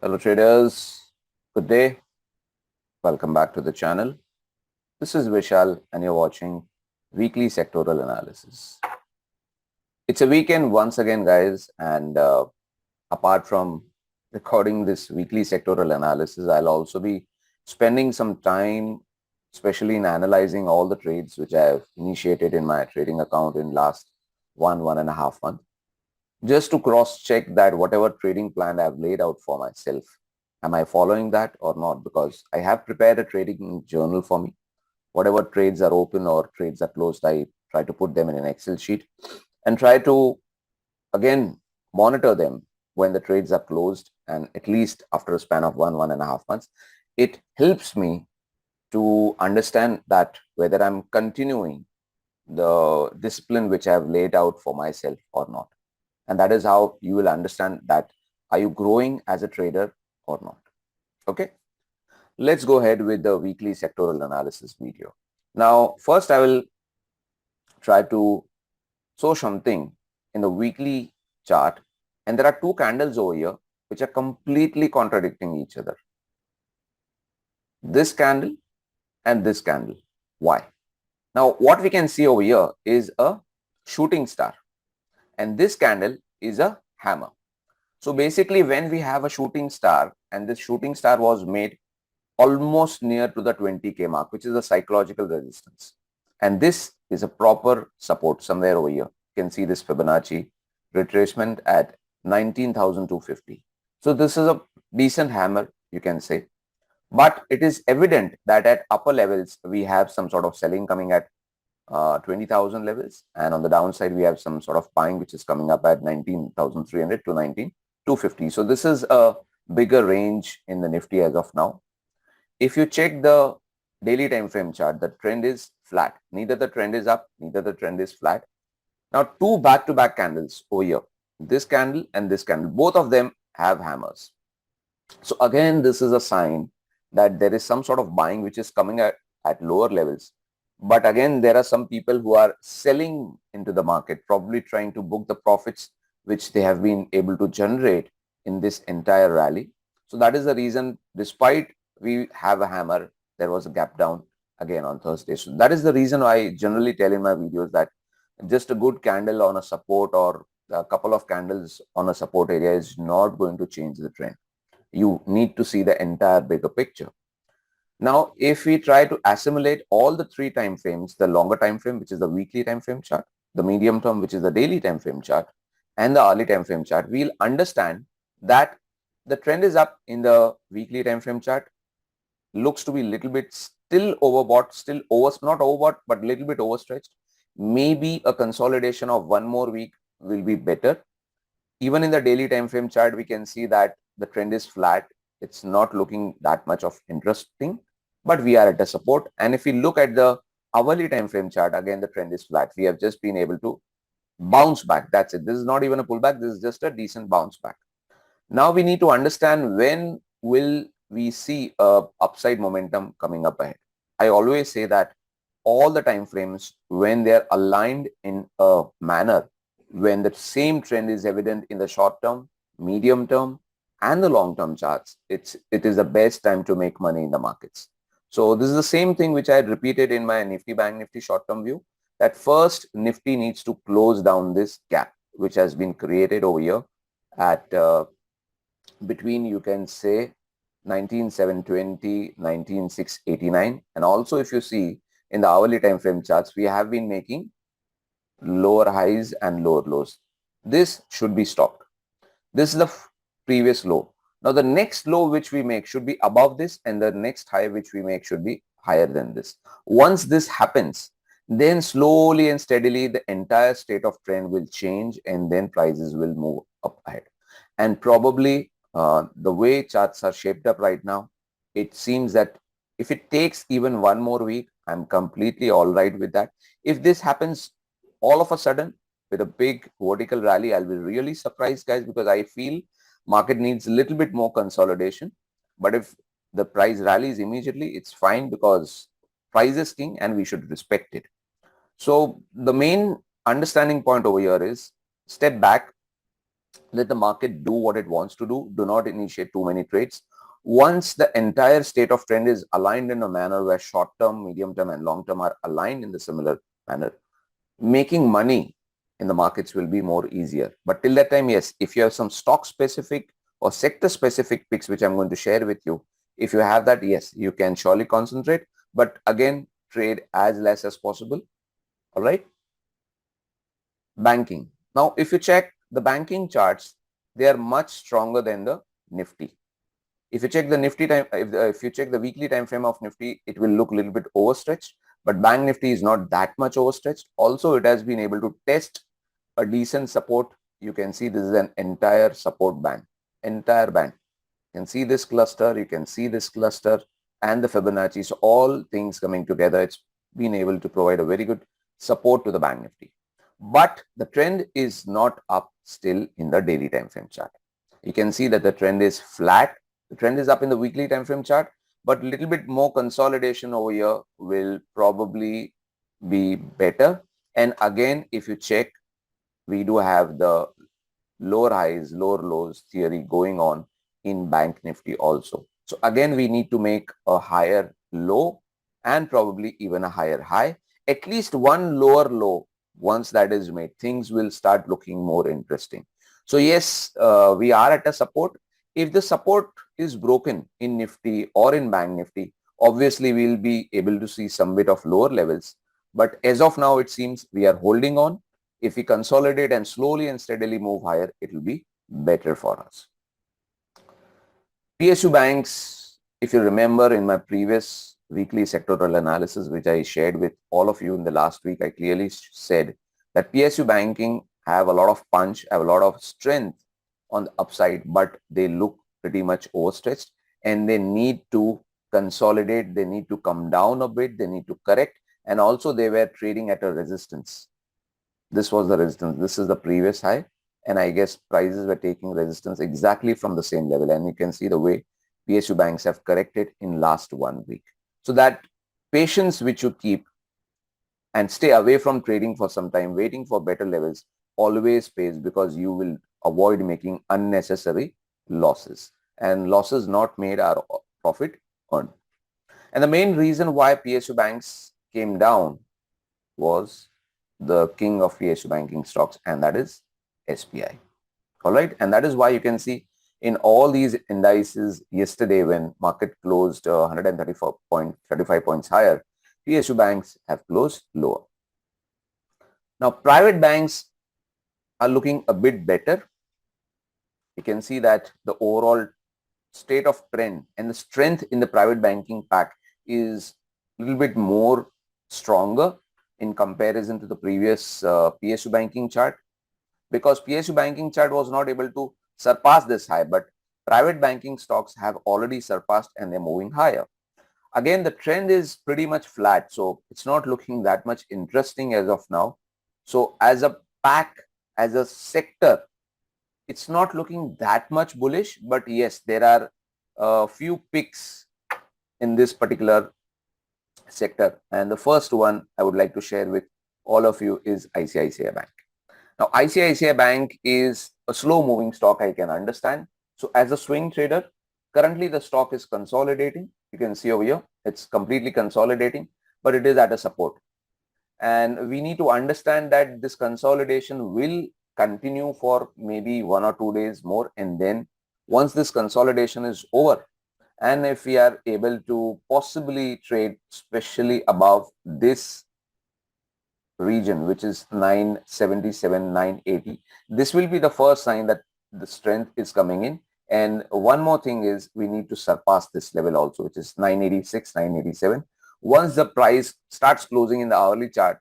Hello traders, good day. Welcome back to the channel. This is Vishal and you're watching Weekly Sectoral Analysis. It's a weekend once again guys, and apart from recording this weekly sectoral analysis, I'll also be spending some time especially in analyzing all the trades which I have initiated in my trading account in last one and a half month, just to cross check that whatever trading plan I've laid out for myself, am I following that or not? Because I have prepared a trading journal for me. Whatever trades are open or trades are closed, I try to put them in an Excel sheet and try to again monitor them when the trades are closed, and at least after a span of one and a half months. It helps me to understand that whether I'm continuing the discipline which I have laid out for myself or not. And that is how you will understand that are you growing as a trader or not. Okay, let's go ahead with the weekly sectoral analysis video. Now, first I will try to show something in the weekly chart, and there are two candles over here which are completely contradicting each other. This candle and this candle. Why? Now, what we can see over here is a shooting star, and this candle is a hammer. So basically, when we have a shooting star, and this shooting star was made almost near to the 20k mark, which is a psychological resistance, and this is a proper support somewhere over here. You can see this Fibonacci retracement at 19,250. So this is a decent hammer, you can say, but it is evident that at upper levels we have some sort of selling coming at 20,000 levels, and on the downside we have some sort of buying which is coming up at 19,300 to 19,250. So this is a bigger range in the Nifty as of now. If you check the daily time frame chart, the trend is flat. Neither the trend is up, neither the trend is flat. Now, two back-to-back candles over here, this candle and this candle, both of them have hammers. So again, this is a sign that there is some sort of buying which is coming at lower levels. But again, there are some people who are selling into the market, probably trying to book the profits which they have been able to generate in this entire rally. So that is the reason, despite we have a hammer, there was a gap down again on Thursday. So that is the reason I generally tell in my videos that just a good candle on a support or a couple of candles on a support area is not going to change the trend. You need to see the entire bigger picture. Now, if we try to assimilate all the three time frames, the longer time frame, which is the weekly time frame chart, the medium term, which is the daily time frame chart, and the hourly time frame chart, we'll understand that the trend is up in the weekly time frame chart. Looks to be a little bit still overbought, still not overbought, but a little bit overstretched. Maybe a consolidation of one more week will be better. Even in the daily time frame chart, we can see that the trend is flat. It's not looking that much of interesting, but we are at a support. And if we look at the hourly time frame chart, again, the trend is flat. We have just been able to bounce back. That's it. This is not even a pullback. This is just a decent bounce back. Now we need to understand when will we see a upside momentum coming up ahead. I always say that all the time frames, when they're aligned in a manner, when the same trend is evident in the short term, medium term, and the long term charts, it is the best time to make money in the markets. So this is the same thing which I had repeated in my Nifty Banknifty short term view, that first Nifty needs to close down this gap which has been created over here at between, you can say, 19,720, 19,689. And also if you see in the hourly time frame charts, we have been making lower highs and lower lows. This should be stopped. This is the previous low. Now the next low which we make should be above this, and the next high which we make should be higher than this. Once this happens, then slowly and steadily the entire state of trend will change, and then prices will move up ahead. And probably the way charts are shaped up right now, it seems that if it takes even one more week, I'm completely all right with that. If this happens all of a sudden with a big vertical rally, I'll be really surprised, guys, because I feel market needs a little bit more consolidation. But if the price rallies immediately, it's fine, because price is king and we should respect it. So the main understanding point over here is step back, Let the market do what it wants to do. Do not initiate too many trades. Once the entire state of trend is aligned in a manner where short term, medium term and long term are aligned in the similar manner, making money in the markets will be more easier. But till that time, yes, if you have some stock specific or sector specific picks, which I'm going to share with you, if you have that, yes, you can surely concentrate. But again, trade as less as possible. All right. Banking. Now, if you check the banking charts, they are much stronger than the Nifty. If you check the Nifty time, if you check the weekly time frame of Nifty, it will look a little bit overstretched, but Bank Nifty is not that much overstretched. Also, it has been able to test a decent support. You can see this is an entire support band, entire band. You can see this cluster, you can see this cluster and the Fibonacci. So all things coming together, it's been able to provide a very good support to the Bank Nifty. But the trend is not up still in the daily time frame chart. You can see that the trend is flat. The trend is up in the weekly time frame chart, but a little bit more consolidation over here will probably be better. And again, if you check, we do have the lower highs, lower lows theory going on in Bank Nifty also. So again, we need to make a higher low and probably even a higher high. At least one lower low. Once that is made, things will start looking more interesting. So yes, we are at a support. If the support is broken in Nifty or in Bank Nifty, obviously we'll be able to see some bit of lower levels. But as of now, it seems we are holding on. If we consolidate and slowly and steadily move higher, it will be better for us. PSU banks, if you remember in my previous weekly sectoral analysis, which I shared with all of you in the last week, I clearly said that PSU banking have a lot of punch, have a lot of strength on the upside, but they look pretty much overstretched and they need to consolidate, they need to come down a bit, they need to correct, and also they were trading at a resistance. This was the resistance. This is the previous high. And I guess prices were taking resistance exactly from the same level. And you can see the way PSU banks have corrected in last 1 week. So that patience which you keep and stay away from trading for some time, waiting for better levels, always pays, because you will avoid making unnecessary losses. And losses not made are profit earned. And the main reason why PSU banks came down was the king of PSU banking stocks, and that is SBI. All right. And that is why you can see in all these indices yesterday, when market closed 135 points higher, PSU banks have closed lower. Now, private banks are looking a bit better. You can see that the overall state of trend and the strength in the private banking pack is a little bit more stronger in comparison to the previous PSU banking chart, because PSU banking chart was not able to surpass this high, but private banking stocks have already surpassed and they're moving higher. Again, the trend is pretty much flat, so it's not looking that much interesting as of now. So as a pack, as a sector, it's not looking that much bullish, but yes, there are a few picks in this particular sector. And the first one I would like to share with all of you is ICICI Bank. Now, ICICI Bank is a slow moving stock, I can understand. So as a swing trader, currently the stock is consolidating. You can see over here, it's completely consolidating, but it is at a support. And we need to understand that this consolidation will continue for maybe 1 or 2 days more. And then once this consolidation is over, and if we are able to possibly trade especially above this region, which is 977, 980, this will be the first sign that the strength is coming in. And one more thing is we need to surpass this level also, which is 986, 987. Once the price starts closing in the hourly chart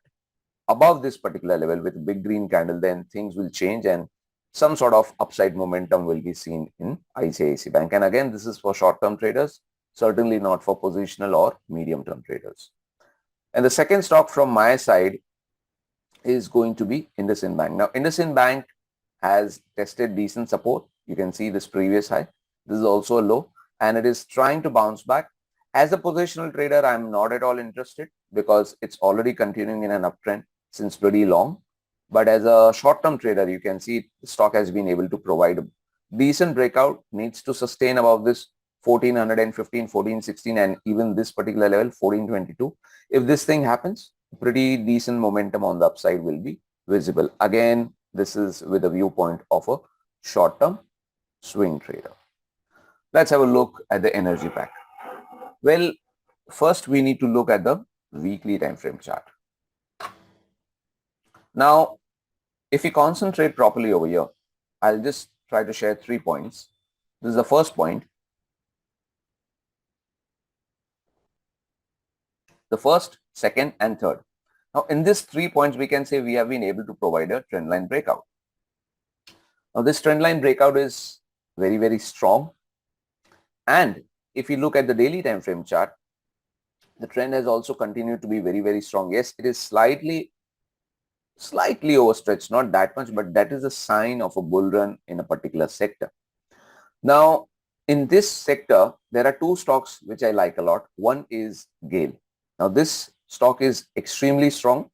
above this particular level with a big green candle, then things will change and some sort of upside momentum will be seen in ICICI Bank. And again, this is for short-term traders, certainly not for positional or medium-term traders. And the second stock from my side is going to be IndusInd Bank. Now, IndusInd Bank has tested decent support. You can see this previous high. This is also a low, and it is trying to bounce back. As a positional trader, I'm not at all interested because it's already continuing in an uptrend since pretty long. But as a short-term trader, you can see the stock has been able to provide a decent breakout, needs to sustain above this 1415, 1416, and even this particular level, 1422. If this thing happens, pretty decent momentum on the upside will be visible. Again, this is with a viewpoint of a short-term swing trader. Let's have a look at the energy pack. Well, first we need to look at the weekly time frame chart. Now, if we concentrate properly over here, I'll just try to share 3 points. This is the first point. The first, second, and third. Now, in these 3 points, we can say we have been able to provide a trend line breakout. Now, this trend line breakout is very, very strong. And if you look at the daily time frame chart, the trend has also continued to be very, very strong. Yes, it is slightly overstretched, not that much, but that is a sign of a bull run in a particular sector. Now, in this sector, there are 2 stocks which I like a lot. One is GAIL. Now, this stock is extremely strong.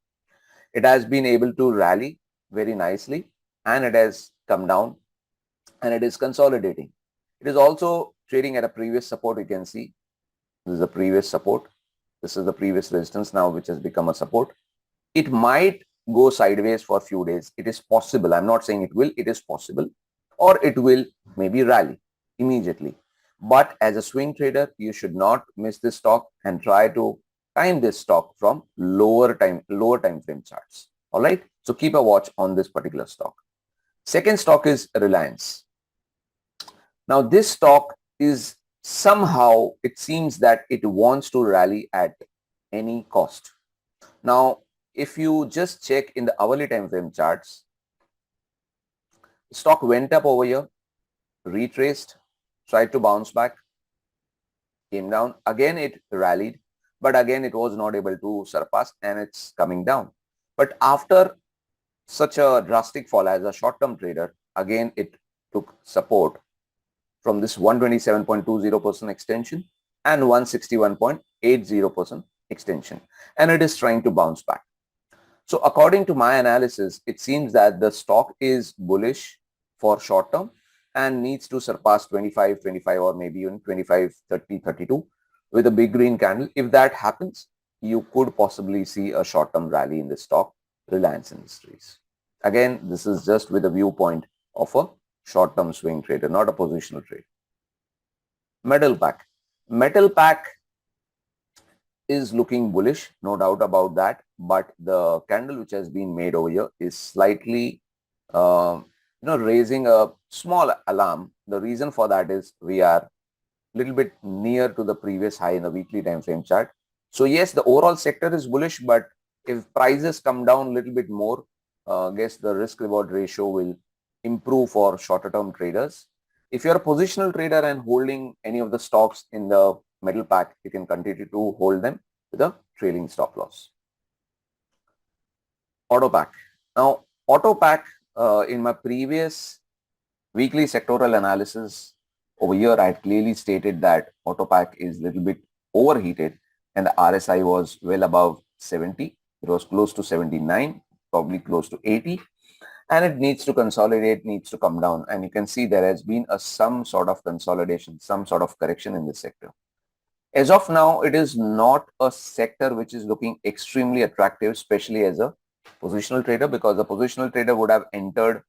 It has been able to rally very nicely, and it has come down, and it is consolidating. It is also trading at a previous support. You can see this is the previous support. This is the previous resistance now, which has become a support. It might go sideways for a few days. It is possible. I'm not saying it will. It is possible. Or it will maybe rally immediately. But as a swing trader, you should not miss this stock and try to time this stock from lower time frame charts. All right. So keep a watch on this particular stock. Second stock is Reliance. Now this stock is somehow, it seems that it wants to rally at any cost. Now, if you just check in the hourly time frame charts, stock went up over here, retraced, tried to bounce back, came down. Again, it rallied, but again, it was not able to surpass, and it's coming down. But after such a drastic fall, as a short-term trader, again, it took support from this 127.20% extension and 161.80% extension, and it is trying to bounce back. So according to my analysis, it seems that the stock is bullish for short term and needs to surpass 25, 25, or maybe even 25, 30, 32 with a big green candle. If that happens, you could possibly see a short-term rally in the stock, Reliance Industries. Again, this is just with a viewpoint of a short-term swing trader, not a positional trade. Metal pack. Metal pack is looking bullish, no doubt about that, but the candle which has been made over here is slightly raising a small alarm. The reason for that is we are a little bit near to the previous high in the weekly time frame chart. So yes, the overall sector is bullish, but if prices come down a little bit more, I guess the risk reward ratio will improve for shorter term traders. If you're a positional trader and holding any of the stocks in the metal pack, you can continue to hold them with a trailing stop loss. Auto pack. Now, auto pack, in my previous weekly sectoral analysis over here, I had clearly stated that auto pack is a little bit overheated and the RSI was well above 70. It was close to 79, probably close to 80. And it needs to consolidate, needs to come down. And you can see there has been some sort of consolidation, some sort of correction in this sector. As of now, it is not a sector which is looking extremely attractive, especially as a positional trader, because the positional trader would have entered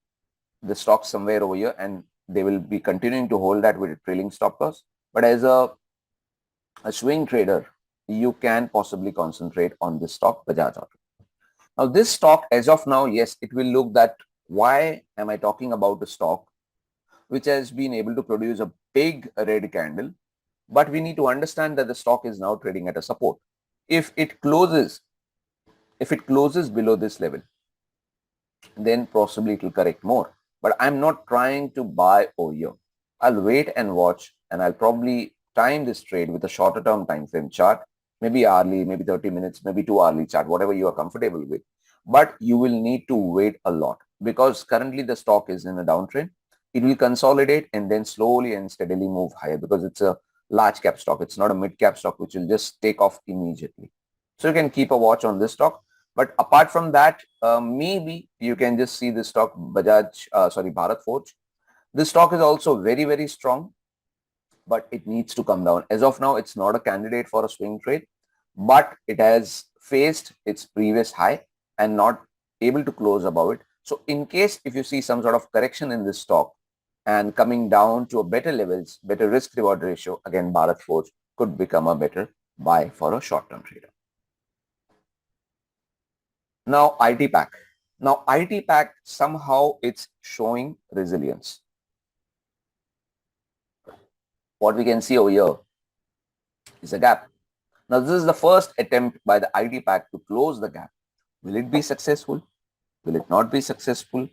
the stock somewhere over here and they will be continuing to hold that with a trailing stop loss. But as a swing trader, you can possibly concentrate on this stock, Bajaj Auto. Now, this stock, as of now, yes, it will look that why am I talking about a stock which has been able to produce a big red candle, but we need to understand that the stock is now trading at a support. If it closes below this level, then possibly it will correct more. But I'm not trying to buy over here. I'll wait and watch, and I'll probably time this trade with a shorter term time frame chart, maybe hourly, maybe 30 minutes, maybe 2 hourly chart, whatever you are comfortable with. But you will need to wait a lot because currently the stock is in a downtrend. It will consolidate and then slowly and steadily move higher because it's a large cap stock. It's not a mid cap stock which will just take off immediately. So you can keep a watch on this stock. But apart from that, maybe you can just see the stock Bharat Forge. This stock is also very, very strong, but it needs to come down. As of now, it's not a candidate for a swing trade, but it has faced its previous high and not able to close above it. So in case if you see some sort of correction in this stock and coming down to a better levels, better risk reward ratio, again, Bharat Forge could become a better buy for a short-term trader. Now IT pack. Now IT pack, somehow it's showing resilience. What we can see over here is a gap. Now this is the first attempt by the IT pack to close the gap. Will it be successful? Will it not be successful?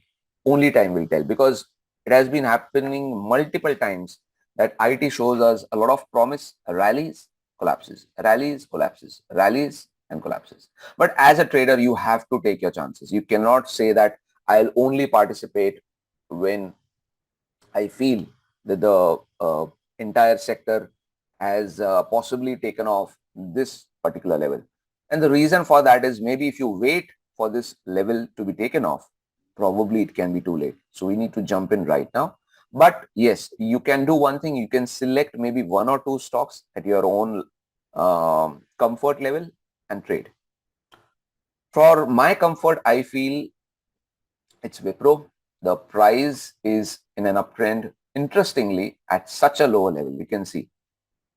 Only time will tell, because it has been happening multiple times that IT shows us a lot of promise, rallies, collapses, rallies, collapses, rallies and collapses. But as a trader, you have to take your chances. You cannot say that I'll only participate when I feel that the entire sector has possibly taken off this particular level. And the reason for that is maybe if you wait for this level to be taken off, probably it can be too late. So we need to jump in right now. But yes, you can do one thing. You can select maybe one or two stocks at your own comfort level and trade. For my comfort, I feel it's Wipro. The price is in an uptrend, interestingly, at such a lower level. You can see.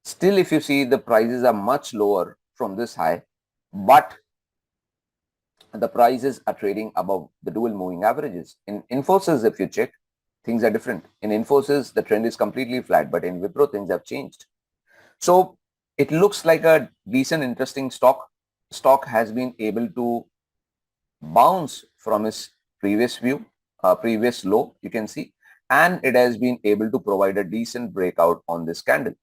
Still, if you see, the prices are much lower from this high, but the prices are trading above the dual moving averages. In Infosys, if you check, things are different. In Infosys, the trend is completely flat, but in Wipro, things have changed. So it looks like a decent, interesting stock. Stock has been able to bounce from its previous previous low, you can see, and it has been able to provide a decent breakout on this candle.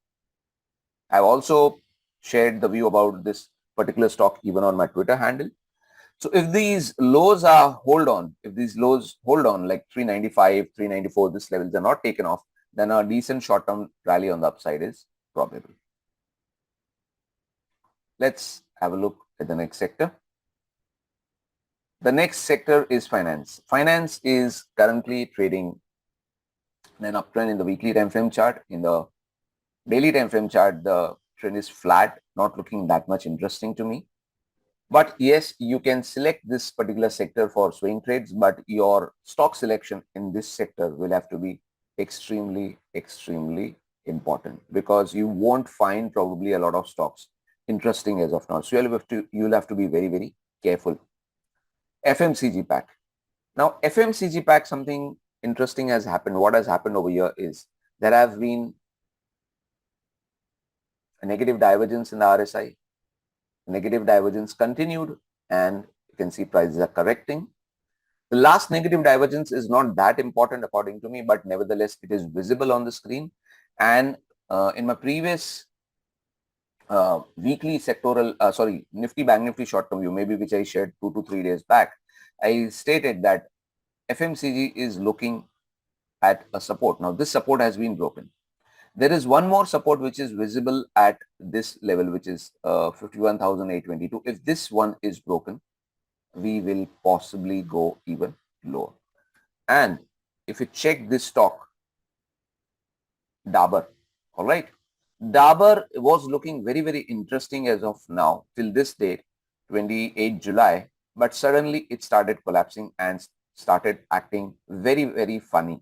I've also shared the view about this particular stock even on my Twitter handle. So if these lows if these lows hold on like 395, 394, these levels are not taken off, then a decent short-term rally on the upside is probable. Let's have a look at the next sector. The next sector is finance. Finance is currently trading in an uptrend in the weekly time frame chart. In the daily time frame chart, the trend is flat, not looking that much interesting to me. But yes, you can select this particular sector for swing trades, but your stock selection in this sector will have to be extremely, extremely important, because you won't find probably a lot of stocks interesting as of now. So you'll have to be very, very careful. FMCG pack. Now, FMCG pack, something interesting has happened. What has happened over here is there have been a negative divergence in the RSI. Negative divergence continued, and you can see prices are correcting. The last negative divergence is not that important according to me, but nevertheless, it is visible on the screen. And in my previous weekly sectoral, Nifty Banknifty short-term view, maybe which I shared 2 to 3 days back, I stated that FMCG is looking at a support. Now, this support has been broken. There is one more support which is visible at this level, which is 51,822. If this one is broken, we will possibly go even lower. And if you check this stock, Dabur, all right, Dabur was looking very, very interesting as of now till this date, 28 July, but suddenly it started collapsing and started acting very, very funny.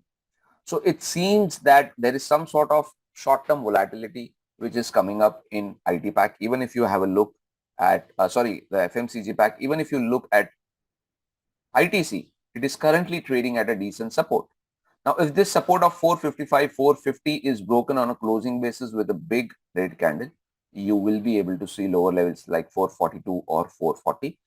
So it seems that there is some sort of short-term volatility which is coming up in IT pack. Even if you have a look at, the FMCG pack, even if you look at ITC, it is currently trading at a decent support. Now, if this support of 455, 450 is broken on a closing basis with a big red candle, you will be able to see lower levels like 442 or 440.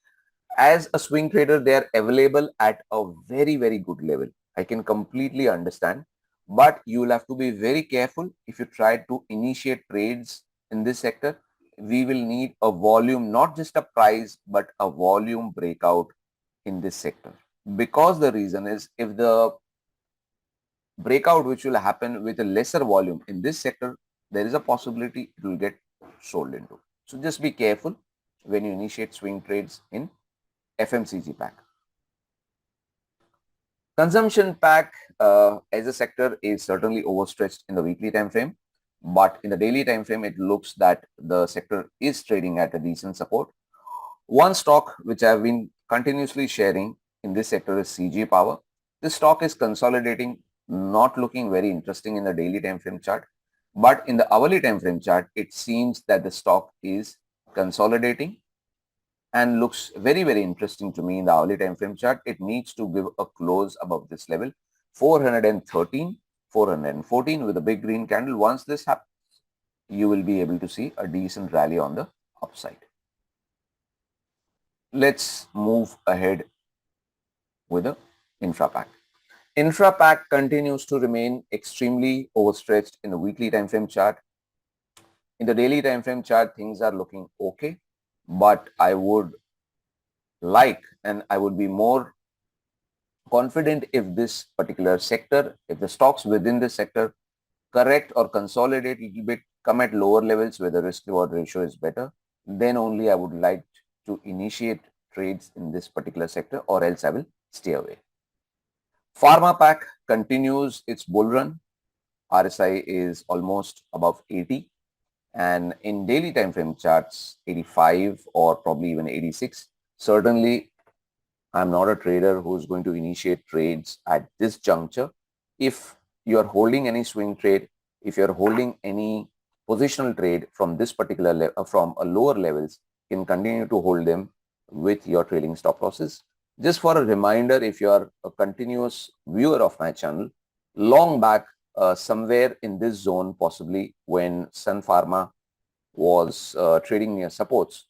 As a swing trader, they are available at a very, very good level. I can completely understand, but you will have to be very careful if you try to initiate trades in this sector. We will need a volume, not just a price, but a volume breakout in this sector. Because the reason is, if the breakout which will happen with a lesser volume in this sector, there is a possibility it will get sold into. So just be careful when you initiate swing trades in FMCG pack. Consumption pack as a sector is certainly overstretched in the weekly time frame, but in the daily time frame, it looks that the sector is trading at a decent support. One stock which I've been continuously sharing in this sector is CG Power. This stock is consolidating, not looking very interesting in the daily time frame chart, but in the hourly time frame chart, it seems that the stock is consolidating and looks very, very interesting to me in the hourly time frame chart. It needs to give a close above this level, 413, 414 with a big green candle. Once this happens, you will be able to see a decent rally on the upside. Let's move ahead with the infra pack. Infra pack continues to remain extremely overstretched in the weekly time frame chart. In the daily time frame chart, things are looking okay, but I would like and I would be more confident if this particular sector, if the stocks within this sector correct or consolidate a little bit, come at lower levels where the risk reward ratio is better, then only I would like to initiate trades in this particular sector, or else I will stay away. Pharma pack continues its bull run. RSI is almost above 80, and in daily time frame charts 85 or probably even 86. Certainly I'm not a trader who's going to initiate trades at this juncture. If you're holding any swing trade, if you're holding any positional trade from this particular level, from a lower levels, you can continue to hold them with your trailing stop losses. Just for a reminder, if you are a continuous viewer of my channel, long back, somewhere in this zone, possibly when Sun Pharma was trading near supports,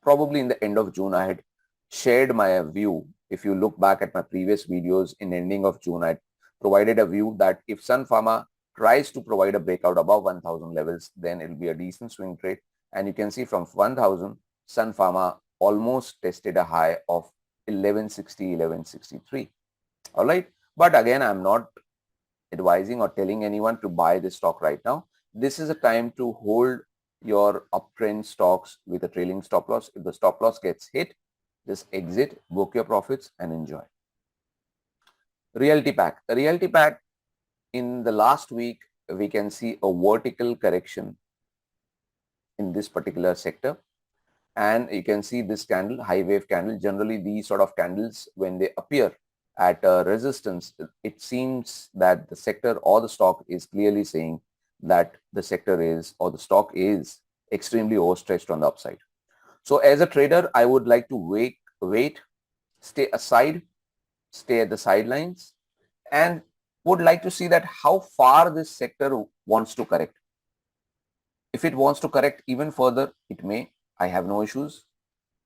probably in the end of June, I had shared my view. If you look back at my previous videos, in ending of June, I provided a view that if Sun Pharma tries to provide a breakout above 1000 levels, then it will be a decent swing trade. And you can see from 1000, Sun Pharma almost tested a high of 1160, 1163. All right. But again, I'm not advising or telling anyone to buy this stock right now. This is a time to hold your uptrend stocks with a trailing stop loss. If the stop loss gets hit, just exit, book your profits and enjoy. Realty pack. The realty pack, in the last week, we can see a vertical correction in this particular sector. And you can see this candle, high wave candle. Generally, these sort of candles, when they appear at a resistance, it seems that the sector or the stock is clearly saying that the sector is, or the stock is, extremely overstretched on the upside. So as a trader, I would like to wait, stay aside, stay at the sidelines, and would like to see that how far this sector wants to correct. If it wants to correct even further, it may. I have no issues.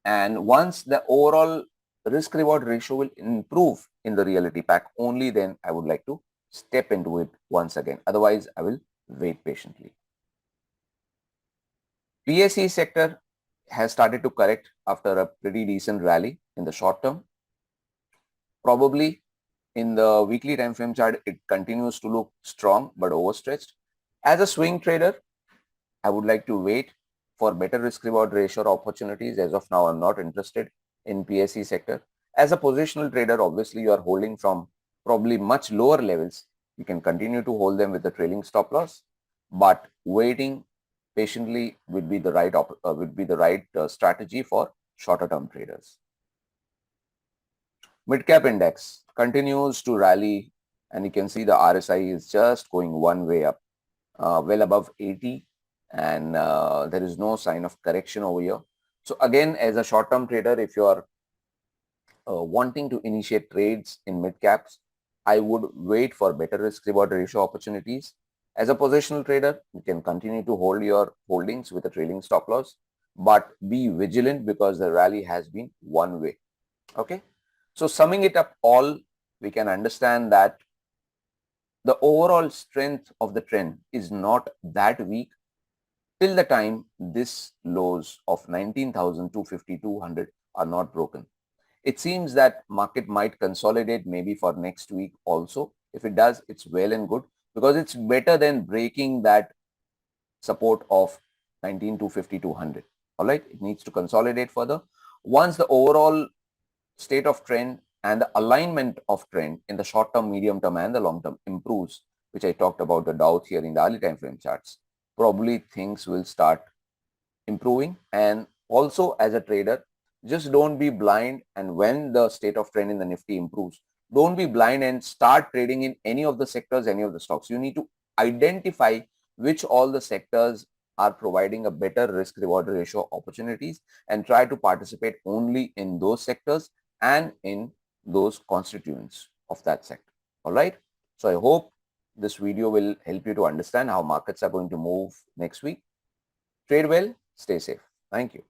And once the overall risk reward ratio will improve in the reality pack, only then I would like to step into it once again. Otherwise, I will wait patiently. PSE sector has started to correct after a pretty decent rally in the short term. Probably in the weekly time frame chart, it continues to look strong but overstretched. As a swing trader, I would like to wait for better risk reward ratio opportunities. As of now, I'm not interested in PSE sector. As a positional trader, obviously you are holding from probably much lower levels. You can continue to hold them with the trailing stop loss, but waiting patiently would be the right strategy for shorter term traders. Mid cap index continues to rally, and you can see the RSI is just going one way up, well above 80, and there is no sign of correction over here. So again, as a short term trader, if you are wanting to initiate trades in mid caps, I would wait for better risk reward ratio opportunities. As a positional trader, you can continue to hold your holdings with a trailing stop loss, but be vigilant because the rally has been one way. Okay. So summing it up all, we can understand that the overall strength of the trend is not that weak till the time this lows of 19,250, 200 are not broken. It seems that market might consolidate maybe for next week also. If it does, it's well and good, because it's better than breaking that support of 19,250, 200. All right, it needs to consolidate further. Once the overall state of trend and the alignment of trend in the short term, medium term and the long term improves, which I talked about the Dow here in the early time frame charts, probably things will start improving. And also as a trader, just don't be blind, and when the state of trend in the Nifty improves, don't be blind and start trading in any of the sectors, any of the stocks. You need to identify which all the sectors are providing a better risk reward ratio opportunities and try to participate only in those sectors and in those constituents of that sector. All right. So I hope this video will help you to understand how markets are going to move next week. Trade well, stay safe. Thank you.